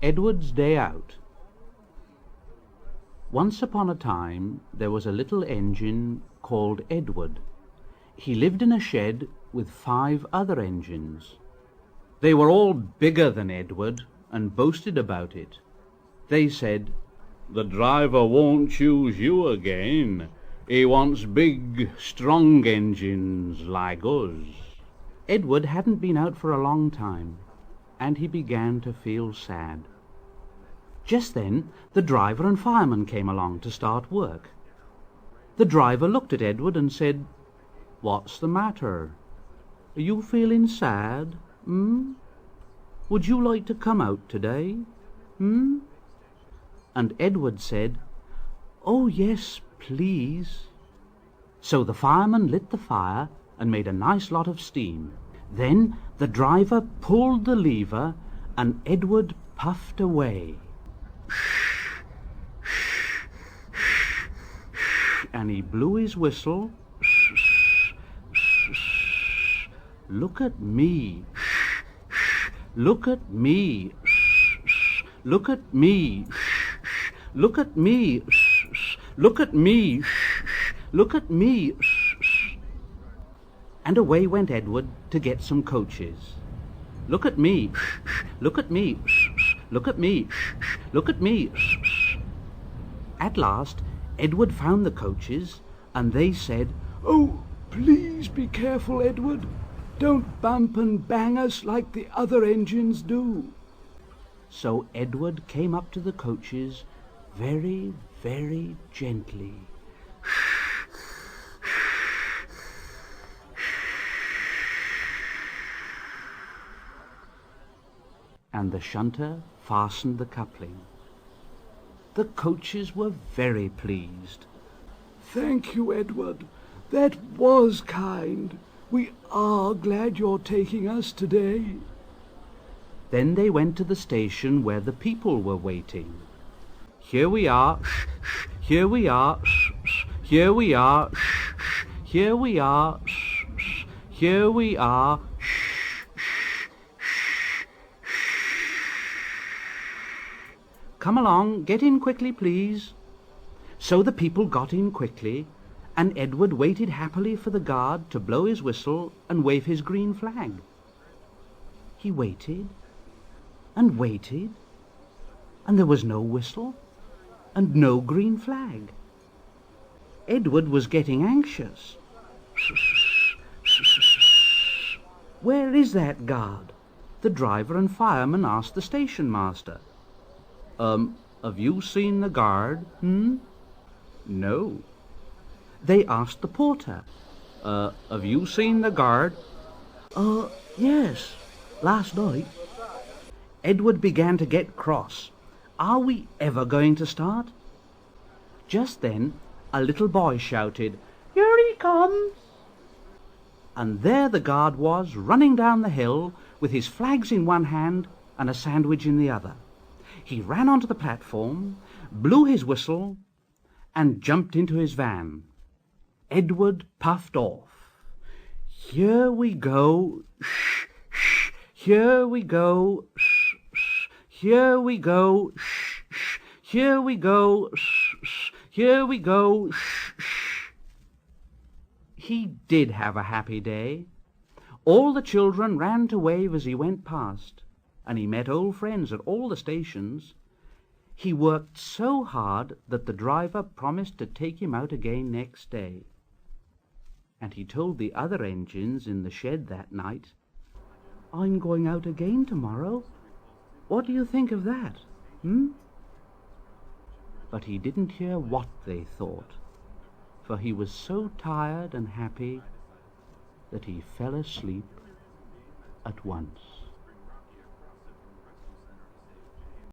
Edward's Day Out. Once upon a time there was a little engine called Edward. He lived in a shed with 5 other engines. They were all bigger than Edward and boasted about it. They said, "The driver won't choose you again. He wants big, strong engines like us." Edward hadn't been out for a long time, and he began to feel sad. Just then the driver and fireman came along to start work. The driver looked at Edward and said, "What's the matter? Are you feeling sad? Would you like to come out today? And Edward said, "Oh yes, please." So the fireman lit the fire and made a nice lot of steam. Then the driver pulled the lever and Edward puffed away. And he blew his whistle. "Look at me. Look at me. Look at me. Look at me. Look at me. Look at me." And away went Edward to get some coaches. "Look at me. Look at me. Look at me. Look at me." At last Edward found the coaches, and they said, "Oh, please be careful, Edward. Don't bump and bang us like the other engines do." So Edward came up to the coaches very, very gently. And the shunter fastened the coupling. The coaches were very pleased. "Thank you, Edward. That was kind. We are glad you're taking us today." Then they went to the station where the people were waiting. "Here we are, here we are, here we are, here we are, here we are." "Come along, get in quickly, please." So the people got in quickly, and Edward waited happily for the guard to blow his whistle and wave his green flag. He waited and waited, and there was no whistle and no green flag. Edward was getting anxious. "Where is that guard?" the driver and fireman asked the station master. Have you seen the guard?" "No." They asked the porter. Have you seen the guard?" Yes, last night." Edward began to get cross. Are we ever going to start? Just then a little boy shouted, "Here he comes!" And there the guard was, running down the hill with his flags in one hand and a sandwich in the other. He ran onto the platform, blew his whistle, and jumped into his van. Edward puffed off. "Here we go, shh, shh, here we go, shh, shh, here we go, shh, shh, here we go, shh, shh, here we go, shh, shh." He did have a happy day. All the children ran to wave as he went past, and he met old friends at all the stations. He worked so hard that the driver promised to take him out again next day. And he told the other engines in the shed that night, "I'm going out again tomorrow. What do you think of that? But he didn't hear what they thought, for he was so tired and happy that he fell asleep at once.